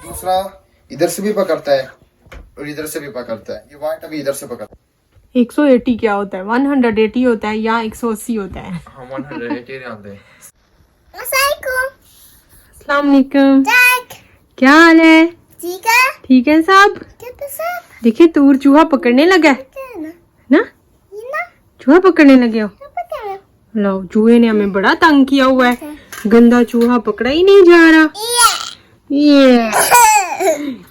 दूसरा इधर से भी पकड़ता है और इधर से भी पकड़ता है। ये वाइट अभी इधर से पकड़ता है। 180 क्या होता है? 180 होता है या 180 होता है? हाँ 180 जानते हैं। अस्सलाम वालेकुम। क्या हाल है? ठीक है साहब। देखिए तूर चूहा पकड़ने लगा है ना? चूहा पकड़ने लगे हो? लो चूहे ने हमें बड़ा तंग किया हुआ है, गंदा चूहा पकड़ा ही नहीं जा रहा। ये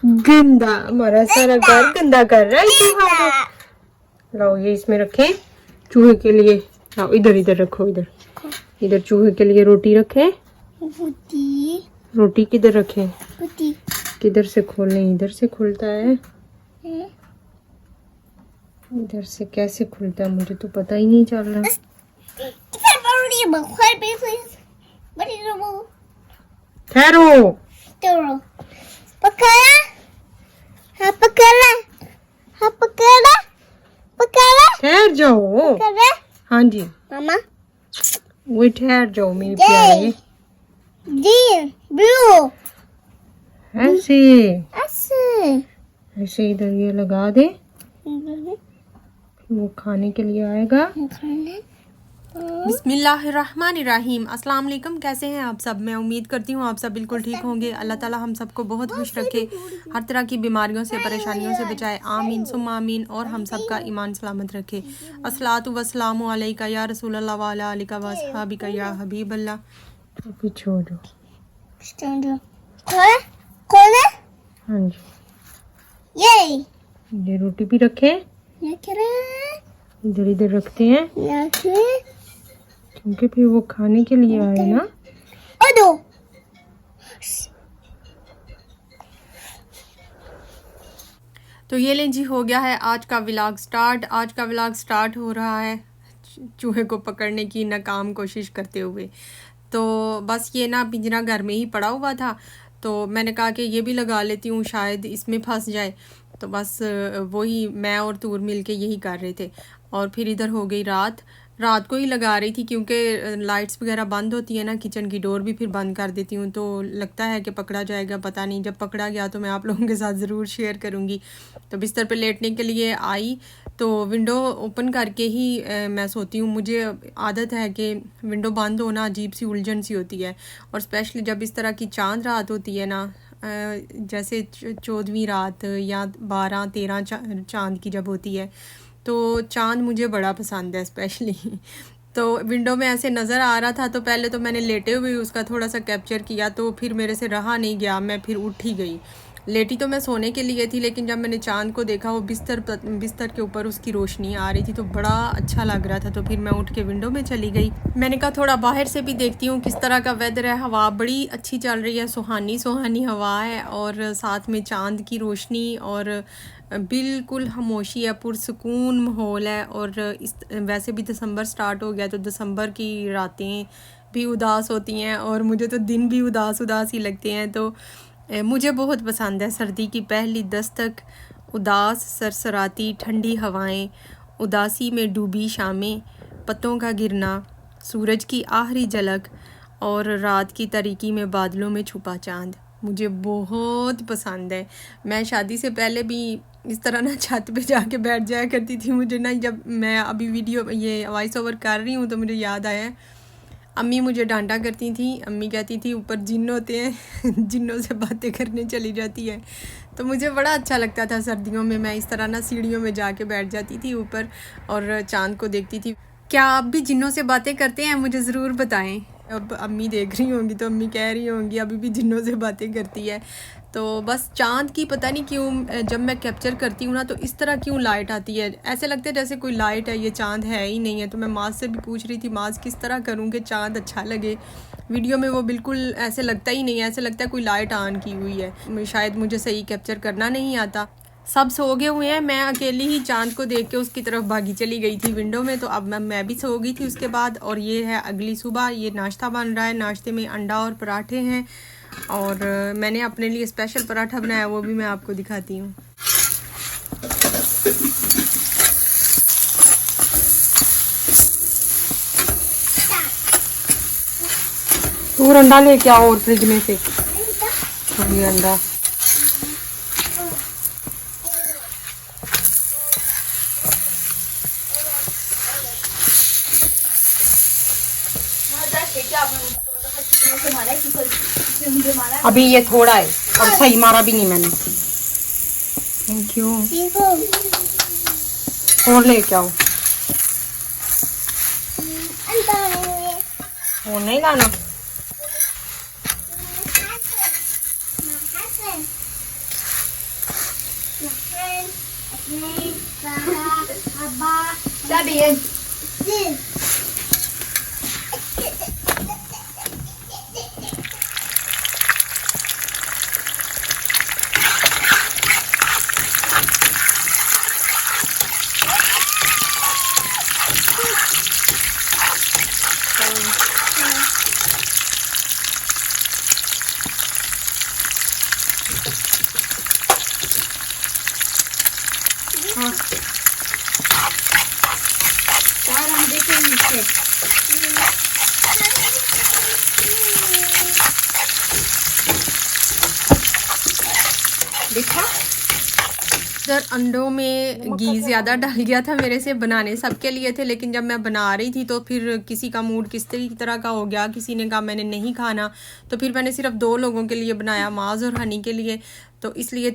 गंदा, हमारा सारा घर गंदा कर रहा है चूहा। लो ये इसमें रखे चूहे के लिए। लो इधर इधर रखो, इधर इधर चूहे के लिए रोटी रखे। रोटी किधर रखे? किधर से खोलें? इधर से खुलता है, इधर से कैसे खुलता है मुझे तो पता ही नहीं चल रहा। ठहरो, ठहर जाओ। हाँ जी मामा वो ठहर जाओ मेरी प्यारी। ब्लू ऐसे ऐसे ऐसे इधर ये लगा दे, वो खाने के लिए आएगा। बिस्मिल्लाहिर्रहमानिर्रहीम। अस्सलाम वालेकुम। कैसे हैं आप सब? मैं उम्मीद करती हूँ आप सब बिल्कुल ठीक होंगे। अल्लाह ताला हम सबको बहुत खुश रखे, हर तरह की बीमारियों से परेशानियों से बचाए, आमीन सुम्मा आमीन, और हम सब का ईमान सलामत रखे। अस्सलातु वस्सलामु अलैका या रसूलल्लाह व अला आलिका व अस्हाबिका या हबीबल्लाह। अभी छोड़ो। हाँ जी ये रोटी भी रखे, इधर इधर रखते हैं क्योंकि फिर वो खाने के लिए आए ना। तो ये लें जी, हो गया है आज का व्लॉग स्टार्ट। आज का व्लॉग स्टार्ट हो रहा है चूहे को पकड़ने की नाकाम कोशिश करते हुए। तो बस ये ना पिंजरा घर में ही पड़ा हुआ था, तो मैंने कहा कि ये भी लगा लेती हूँ, शायद इसमें फंस जाए। तो बस वही मैं और तूर मिल के यही कर रहे थे। और फिर इधर हो गई रात को ही लगा रही थी क्योंकि लाइट्स वगैरह बंद होती है ना, किचन की डोर भी फिर बंद कर देती हूँ, तो लगता है कि पकड़ा जाएगा, पता नहीं। जब पकड़ा गया तो मैं आप लोगों के साथ ज़रूर शेयर करूँगी। तो बिस्तर पे लेटने के लिए आई तो विंडो ओपन करके ही मैं सोती हूँ। मुझे आदत है कि विंडो बंद होना अजीब सी उलझन सी होती है, और स्पेशली जब इस तरह की चांद रात होती है ना, जैसे 14वीं रात या 12-13 चांद की जब होती है, तो चांद मुझे बड़ा पसंद है स्पेशली। तो विंडो में ऐसे नज़र आ रहा था, तो पहले तो मैंने लेटे हुए उसका थोड़ा सा कैप्चर किया, तो फिर मेरे से रहा नहीं गया, मैं फिर उठ ही गई। लेटी तो मैं सोने के लिए थी, लेकिन जब मैंने चांद को देखा, वो बिस्तर के ऊपर उसकी रोशनी आ रही थी, तो बड़ा अच्छा लग रहा था। तो फिर मैं उठ के विंडो में चली गई। मैंने कहा थोड़ा बाहर से भी देखती हूँ किस तरह का वेदर है। हवा बड़ी अच्छी चल रही है, सुहानी सुहानी हवा है, और साथ में चांद की रोशनी, और बिल्कुल खामोशी है, पुरसकून माहौल है। और वैसे भी दिसंबर स्टार्ट हो गया, तो दिसंबर की रातें भी उदास होती हैं, और मुझे तो दिन भी उदास ही लगते हैं। तो मुझे बहुत पसंद है सर्दी की पहली दस्तक, उदास सरसराती ठंडी हवाएं, उदासी में डूबी शामें, पत्तों का गिरना, सूरज की आखिरी झलक, और रात की तारीकी में बादलों में छुपा चांद। मुझे बहुत पसंद है। मैं शादी से पहले भी इस तरह ना छत पे जाके बैठ जाया करती थी। मुझे ना, जब मैं अभी वीडियो ये वॉइस ओवर कर रही हूँ तो मुझे याद आया, अम्मी मुझे डांटा करती थी। अम्मी कहती थी ऊपर जिन्न होते हैं, जिन्नों से बातें करने चली जाती है। तो मुझे बड़ा अच्छा लगता था सर्दियों में, मैं इस तरह ना सीढ़ियों में जाके बैठ जाती थी ऊपर और चांद को देखती थी। क्या आप भी जिन्नों से बातें करते हैं? मुझे ज़रूर बताएं। अब अम्मी देख रही होंगी तो अम्मी कह रही होंगी अभी भी जिन्नों से बातें करती है। तो बस चांद की पता नहीं क्यों जब मैं कैप्चर करती हूँ ना, तो इस तरह क्यों लाइट आती है, ऐसे लगता है जैसे कोई लाइट है, ये चांद है ही नहीं है। तो मैं माज से भी पूछ रही थी, माज किस तरह करूँ कि चांद अच्छा लगे वीडियो में। वो बिल्कुल ऐसे लगता ही नहीं है, ऐसे लगता है कोई लाइट ऑन की हुई है। शायद मुझे सही कैप्चर करना नहीं आता। सब सो गए हुए हैं, मैं अकेली ही चांद को देख के उसकी तरफ भागी चली गई थी विंडो में। तो अब मैं भी सो गई थी उसके बाद। और ये है अगली सुबह, ये नाश्ता बन रहा है। नाश्ते में अंडा और पराठे हैं, और मैंने अपने लिए स्पेशल पराठा बनाया, वो भी मैं आपको दिखाती हूँ। तू अंडा लेके आओ और फ्रिज में से। ये अंडा मुझे मारा। अभी ये थोड़ा है और सही मारा भी नहीं मैंने। Thank you. और लेके आओ। वो नहीं लाना। देखा इधर अंडों में घी ज़्यादा डाल गया था मेरे से। बनाने सबके लिए थे, लेकिन जब मैं बना रही थी तो फिर किसी का मूड किस तरह का हो गया। किसी ने कहा मैंने नहीं खाना, तो फिर मैंने सिर्फ 2 लोगों के लिए बनाया, माज और हनी के लिए। तो इसलिए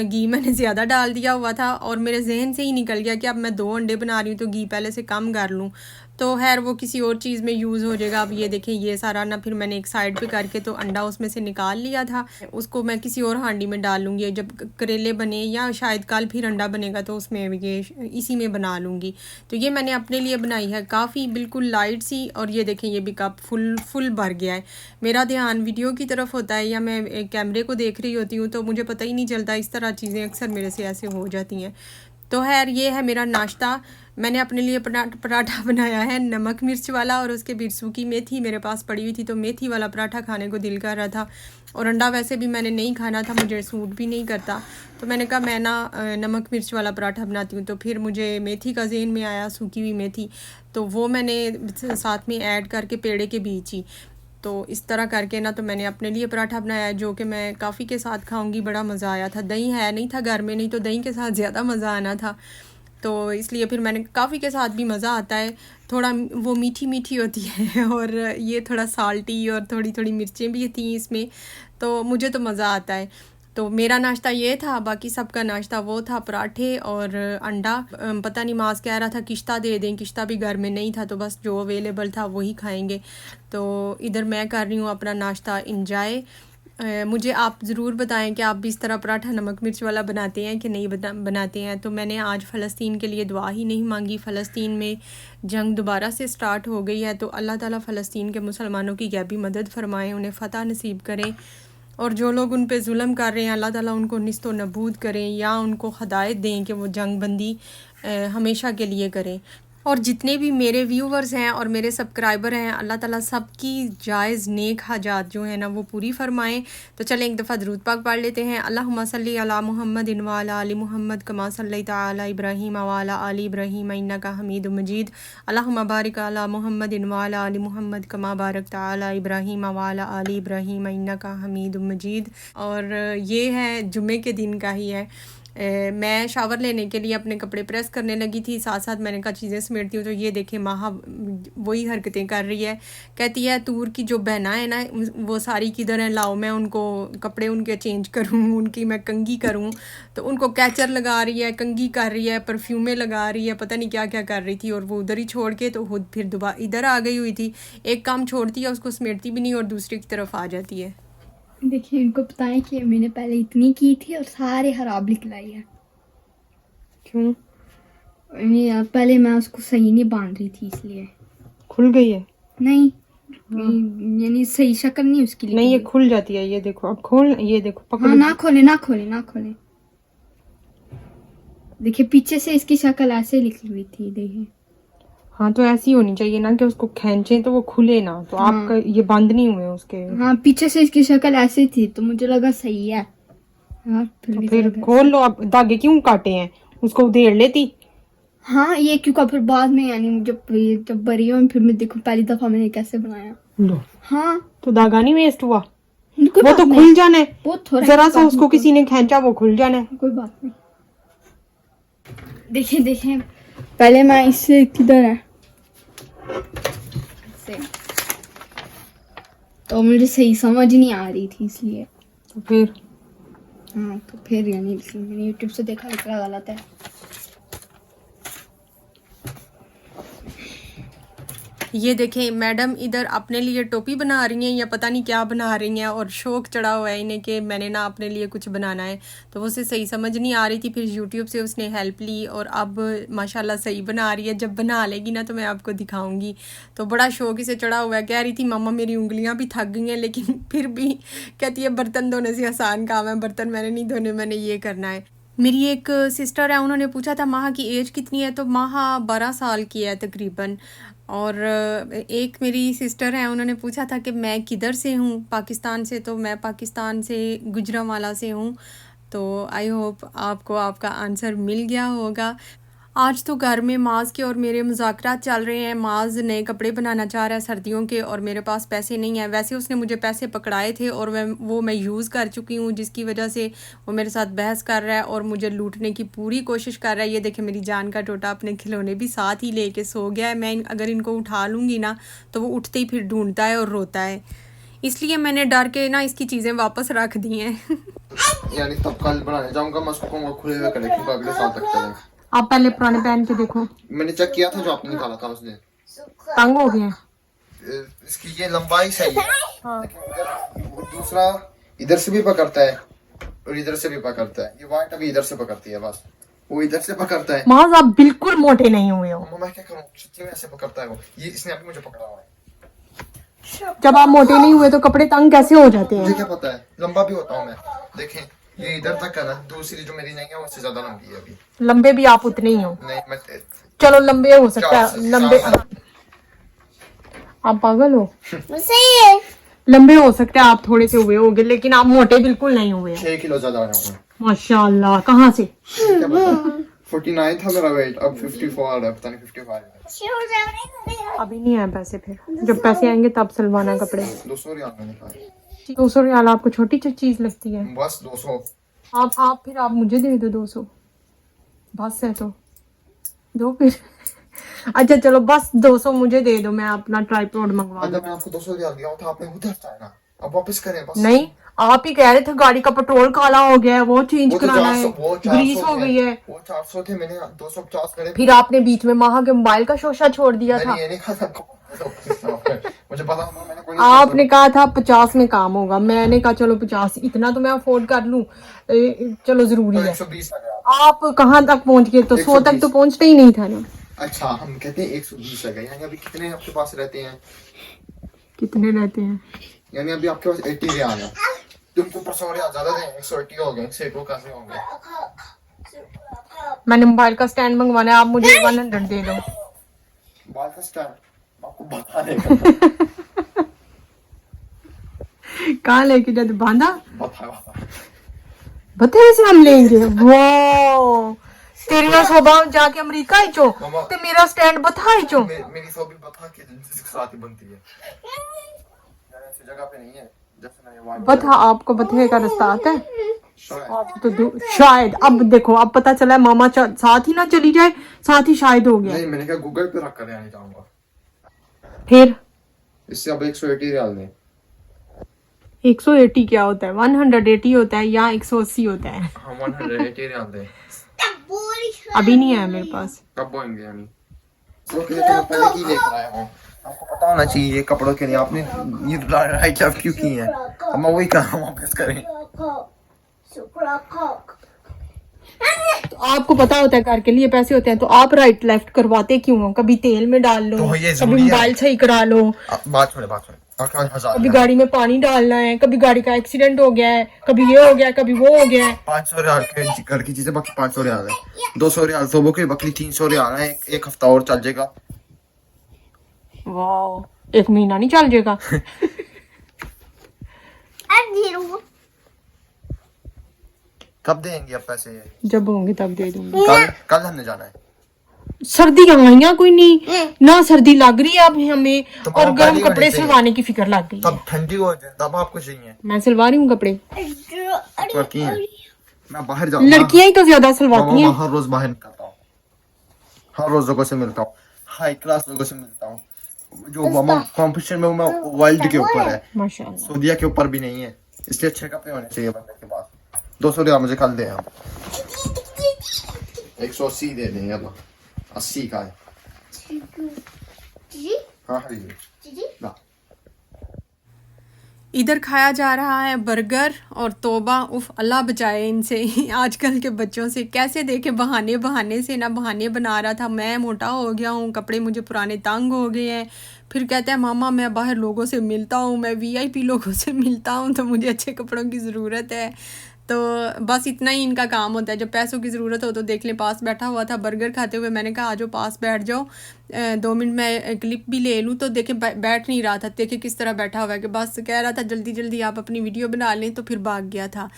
घी मैंने ज़्यादा डाल दिया हुआ था और मेरे जहन से ही निकल गया कि अब मैं 2 अंडे बना रही हूँ तो घी पहले से कम कर लूँ। तो खैर वो किसी और चीज़ में यूज़ हो जाएगा। अब ये देखें, ये सारा ना फिर मैंने एक साइड पे करके तो अंडा उसमें से निकाल लिया था। उसको मैं किसी और हांडी में डाल लूँगी जब करेले बने, या शायद कल फिर अंडा बनेगा तो उसमें ये इसी में बना लूँगी। तो ये मैंने अपने लिए बनाई है, काफ़ी बिल्कुल लाइट सी। और ये देखें, ये भी कप फुल भर गया है। मेरा ध्यान वीडियो की तरफ होता है या मैं कैमरे को देख रही होती हूँ तो मुझे पता ही नहीं चलता। इस तरह चीज़ें अक्सर मेरे से ऐसे हो जाती हैं। तो खैर ये है मेरा नाश्ता। मैंने अपने लिए पराठा बनाया है नमक मिर्च वाला, और उसके बीच सूखी मेथी मेरे पास पड़ी हुई थी तो मेथी वाला पराठा खाने को दिल कर रहा था। और अंडा वैसे भी मैंने नहीं खाना था, मुझे सूट भी नहीं करता। तो मैंने कहा मैं ना नमक मिर्च वाला पराठा बनाती हूँ। तो फिर मुझे मेथी का ज़हन में आया, सूखी हुई मेथी, तो वो मैंने साथ में ऐड करके पेड़े के बीच ही तो इस तरह करके ना तो मैंने अपने लिए पराठा बनाया जो कि मैं काफ़ी के साथ खाऊंगी। बड़ा मज़ा आया था। दही है नहीं था घर में, नहीं तो दही के साथ ज़्यादा मज़ा आना था। तो इसलिए फिर मैंने काफ़ी के साथ भी मज़ा आता है। थोड़ा वो मीठी मीठी होती है और ये थोड़ा साल्टी और थोड़ी थोड़ी मिर्चें भी थी इसमें, तो मुझे तो मज़ा आता है। तो मेरा नाश्ता ये था, बाकी सबका नाश्ता वो था, पराठे और अंडा। पता नहीं मास कह रहा था किश्ता दे दें, किश्ता भी घर में नहीं था तो बस जो अवेलेबल था वही खाएंगे। तो इधर मैं कर रही हूँ अपना नाश्ता इंजॉय। मुझे आप ज़रूर बताएं कि आप भी इस तरह पराठा नमक मिर्च वाला बनाते हैं कि नहीं बनाते हैं। तो मैंने आज फ़लस्तीन के लिए दुआ ही नहीं मांगी। फ़लस्तीन में जंग दोबारा से स्टार्ट हो गई है, तो अल्लाह ताला फ़लस्तीन के मुसलमानों की गैबी मदद फरमाएं, उन्हें फ़तह नसीब करें। और जो लोग उन पे जुल्म कर रहे हैं अल्लाह ताला उनको निस्तो नबूद करें या उनको हदायत दें कि वो जंग बंदी हमेशा के लिए करें। और जितने भी मेरे व्यूवर्स हैं और मेरे सब्सक्राइबर हैं, अल्लाह ताला सबकी जायज़ नेक हाजात जो है ना वो पूरी फरमाएं। तो चलें एक दफ़ा दरूद पाक पढ़ लेते हैं। अल्लाहुम्मा सल्ली अला मुहम्मद व अला आलि मुहम्मद कमा सल्लैता अला इब्राहीम व अला आलि इब्राहीम इन्नका हमीदुम मजीद। अल्लाहुम्मा बारिक अला मुहम्मद व अला आलि मुहम्मद कमा बारकता अला इब्राहीम व अला आलि इब्राहीम इन्नका हमीदुम मजीद। और ये है जुम्मे के दिन का ही है। मैं शावर लेने के लिए अपने कपड़े प्रेस करने लगी थी, साथ साथ मैंने कहा चीज़ें समेटती हूँ। तो ये देखें माहा वही हरकतें कर रही है। कहती है तूर की जो बहना है ना वो सारी किधर हैं, लाओ मैं उनको कपड़े उनके चेंज करूँ, उनकी मैं कंघी करूँ। तो उनको कैचर लगा रही है, कंघी कर रही है, परफ्यूमें लगा रही है, पता नहीं क्या क्या कर रही थी। और वो उधर ही छोड़ के तो खुद फिर दोबारा इधर आ गई हुई थी। एक काम छोड़ती है उसको समेटती भी नहीं और दूसरी की तरफ आ जाती है। देखिए इनको बताएं कि मैंने पहले इतनी की थी और सारे खराब निकलाई है। क्यों? पहले मैं उसको सही नहीं बांध रही थी इसलिए खुल गई है? नहीं, यानी सही शक्ल नहीं उसकी नहीं, ये खुल जाती है। ये देखो अब खोल, ये देखो पकड़। हाँ, ना खोले ना खोले ना खोले। देखिए पीछे से इसकी शक्ल ऐसे निकली हुई थी, देखिए। हाँ तो ऐसी होनी चाहिए ना कि उसको खींचे तो वो खुले ना। तो हाँ। आपका ये बंद नहीं हुए उसके। हाँ, पीछे से इसकी शक्ल ऐसी थी तो मुझे लगा सही है। हाँ, तो फिर खोल लो। आप धागे क्यों काटे हैं? उसको उधेड़ लेती। हाँ, ये क्योंकि फिर बाद में यानी जब बड़ी हूँ फिर मैं देखूं पहली दफा मैंने कैसे बनाया। लो, हाँ तो धागा नहीं वेस्ट हुआ। कोई वो बात तो नहीं। खुल जाना है। बहुत थोड़ा जरा सा उसको किसी ने खींचा वो खुल जाना है। कोई बात नहीं। देखिए देखिए पहले मैं इससे किधर है तो मुझे सही समझ नहीं आ रही थी इसलिए। तो फिर हाँ तो फिर यानी इसलिए मैंने यूट्यूब से देखा निकला गलत है। ये देखें मैडम इधर अपने लिए टोपी बना रही हैं या पता नहीं क्या बना रही हैं, और शौक चढ़ा हुआ है इन्हें कि मैंने ना अपने लिए कुछ बनाना है। तो वो उसे सही समझ नहीं आ रही थी, फिर यूट्यूब से उसने हेल्प ली और अब माशाल्लाह सही बना रही है। जब बना लेगी ना तो मैं आपको दिखाऊंगी। तो बड़ा शौक इसे चढ़ा हुआ है, कह रही थी मम्मा मेरी उंगलियां भी थक गई हैं, लेकिन फिर भी कहती है बर्तन धोने से आसान काम है, बर्तन मैंने नहीं धोने, मैंने ये करना है। मेरी एक सिस्टर है, उन्होंने पूछा था माहा की एज कितनी है, तो माहा 12 साल की है तकरीबन। और एक मेरी सिस्टर है, उन्होंने पूछा था कि मैं किधर से हूँ, पाकिस्तान से। तो मैं पाकिस्तान से गुजरांवाला से हूँ। तो आई होप आपको आपका आंसर मिल गया होगा। आज तो घर में माज के और मेरे मुज़ाकरात चल रहे हैं। माज नए कपड़े बनाना चाह रहा है सर्दियों के, और मेरे पास पैसे नहीं है। वैसे उसने मुझे पैसे पकड़ाए थे और मैं यूज़ कर चुकी हूँ, जिसकी वजह से वो मेरे साथ बहस कर रहा है और मुझे लूटने की पूरी कोशिश कर रहा है। ये देखे मेरी जान का टोटा अपने खिलौने भी साथ ही लेके सो गया है। मैं अगर इनको उठा लूँगी ना तो वो उठते ही फिर ढूंढता है और रोता है, इसलिए मैंने डर के ना इसकी चीज़ें वापस रख दी हैं। यानी तब कल बनाने जाऊंगा, मैं उसको कहूंगा खुले हुए करें क्योंकि अगले साल तक चलेगा। आप पहले पुराने पहन के देखो। मैंने चेक किया था जो आपने निकाला था उस दिन, तंग हो गए हैं। इसकी ये लंबाई सही है। हाँ। लेकिन दूसरा इधर से भी पकड़ता है और इधर से भी पकड़ता है। ये वाइट अभी इधर से पकड़ती है, बस वो इधर से पकड़ता है। माज आप बिल्कुल मोटे नहीं हुए हो। मम्मा मैं क्या करूं, सच्ची में ऐसे पकड़ता है वो। ये इसने अभी मुझे पकड़ा हुआ है। जब आप मोटे नहीं हुए तो कपड़े तंग कैसे हो जाते मुझे हैं? क्या पता है, लंबा भी होता हूँ मैं। देखें ये इधर तक है ना, दूसरी जो मेरी नहीं है उससे ज्यादा लंबी है अभी। लंबे भी आप उतने ही हो। नहीं मैं चलो लंबे हो सकता है, लंबे आप पागल हो। लंबे हो सकते हैं आप थोड़े से हुए होंगे, लेकिन आप मोटे बिल्कुल नहीं हुए हो। 6 किलो ज्यादा आया हूँ। माशाल्लाह। कहाँ से? क्या पता, 49 था मेरा वेट, अब 54 है, पता नहीं 55 है। अभी नहीं आए पैसे, फिर जब पैसे आएंगे तब सिलवाना कपड़े। 200 रियाल मैंने खाए। 200 रियाल आपको छोटी चीज लगती है? बस 200। आप फिर आप मुझे दे दो 200, बस है तो दो फिर। अच्छा चलो बस 200 मुझे दे दो, मैं अपना ट्राइपॉड मंगवा अगर मैं आपको 200 रियाल दिया था, आपने उधर जाना, अब वापस करें बस। नहीं, आप ही कह रहे थे गाड़ी का पेट्रोल काला हो गया है, वो चेंज वो तो कराना है, 400 वो ग्रीस 400 हो गई है। वो 400 थे, मैंने 250 करे। फिर आपने बीच में माहा के मोबाइल का शोशा छोड़ दिया था। मैंने ये नहीं कहा था मुझे पता था, मैंने कोई आपने कहा था 50 में काम होगा, मैंने कहा चलो 50 इतना तो मैं अफोर्ड कर लूं, चलो जरूरी है। 120 आ गया। आप कहाँ तक पहुंच गए? तो 100 तक तो पहुंचते ही नहीं था ना। अच्छा हम कहते हैं 120 आ गया, यानी अभी कितने आपके पास रहते हैं? कितने रहते हैं? यानी अभी आपके पास 80 रियाल है। तुमको 100 रियाल ज्यादा दें, 180 हो गए, सैकड़ों कैसे होंगे? मैंने मोबाइल का स्टैंड मंगवाना है, आप मुझे 100 दे दो। बाल का स्टैंड आपको बता देगा। कहाँ लेके जाते? बांधा बता बते से हम लेंगे। वाह, तेरी ना स्वभाव जाके अमेरिका ही चो ते मेरा स्टैंड बता ही चो। मेरी सोबी बता के साथ ही बनती है, यार ऐसी जगह पे नहीं है जैसे मैं वहां बता आपको बथे का रास्ता आता है? शायद। तो शायद अब देखो, अब पता चला है मामा साथ ही ना चली जाए, साथ ही शायद हो गया। नहीं मैंने कहा गूगल पे रख कर आने जाऊंगा। फिर इससे अब 180 रियाल दें। 180 क्या होता है? 180 होता है या 180 होता है? हाँ 180 रियाल दें। अभी नहीं है मेरे पास। कब होंगे यानी? तो के लिए तो मैं पहले की लेकर आया हूँ। आपको पता होना चाहिए ये कपड़ों के लिए आपने ये राइट लेफ्ट क्यों की है। अब मैं वही कह रहा हूँ, वापस करें। तो आपको पता होता है घर के लिए पैसे होते हैं, तो आप राइट लेफ्ट करवाते क्यों हो? कभी तेल में डाल लो, तो ये कभी जरूरी है। मोबाइल सही करा लो, बात छोड़े और क्या 1000 कभी गाड़ी में पानी डालना है, कभी गाड़ी का एक्सीडेंट हो गया है, कभी ये हो गया है, कभी वो हो गया है। 500 रियाल के घर की चीजें बाकी 500 रियाल है। 200 रियाल सोबो के बकरी 300 रियाल है। एक हफ्ता और चल जाएगा। वाह, एक महीना नहीं चल जाएगा? कब देंगे अब पैसे ये? जब होंगे तब दे दूंगी। कल हमने जाना है। सर्दी आइया कोई नहीं ना, सर्दी लग रही है अब हमें, तो और आप गर्म पहले कपड़े होने चाहिए। सिलवाने की फिक्र लग गई है। तब ठंडी हो जाए तब आपको चाहिए। मैं सिलवा रही हूँ कपड़े। लड़की है, मैं बाहर जाऊँ। लड़कियां ही तो ज्यादा सिलवाती हैं। हर रोज बाहर निकलता हूँ, हर रोज लोगों से मिलता हूँ, हाई क्लास लोगों से मिलता हूँ। जो कंपटीशन में मैं वर्ल्ड के ऊपर है, माशाल्लाह। सऊदीया के ऊपर भी नहीं है, इसलिए अच्छे कपड़े होने चाहिए बंदे के पास। 200 रियाल मुझे कल दे आप, 180 दे देंगे अब, 80 का है। हाँ हबीबी ना। इधर खाया जा रहा है बर्गर और तौबा, उफ अल्लाह बचाए इनसे आजकल के बच्चों से। कैसे देखे बहाने बहाने से ना बहाने बना रहा था, मैं मोटा हो गया हूँ, कपड़े मुझे पुराने तंग हो गए हैं। फिर कहता है मामा मैं बाहर लोगों से मिलता हूँ, मैं वीआईपी लोगों से मिलता हूँ, तो मुझे अच्छे कपड़ों की ज़रूरत है। तो बस इतना ही इनका काम होता है, जब पैसों की ज़रूरत हो तो देख लें। पास बैठा हुआ था बर्गर खाते हुए, मैंने कहा आ जाओ पास बैठ जाओ, 2 मिनट में क्लिप भी ले लूँ। तो देखे बैठ नहीं रहा था, देखे किस तरह बैठा हुआ है कि बस कह रहा था जल्दी जल्दी आप अपनी वीडियो बना लें, तो फिर भाग गया था।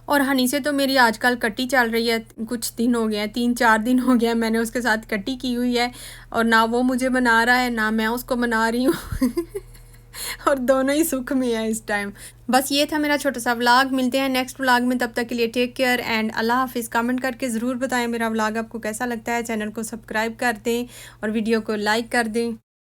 और हनी से तो मेरी आजकल कट्टी चल रही है, कुछ दिन हो गए हैं, 3-4 दिन हो गया मैंने उसके साथ कट्टी की हुई है, और ना वो मुझे मना रहा है ना मैं उसको मना रही हूँ और दोनों ही सुख में है इस टाइम। बस ये था मेरा छोटा सा व्लॉग। मिलते हैं नेक्स्ट व्लॉग में, तब तक के लिए टेक केयर एंड अल्लाह हाफिज़। कमेंट करके ज़रूर बताएं मेरा व्लॉग आपको कैसा लगता है। चैनल को सब्सक्राइब कर दें और वीडियो को लाइक कर दें।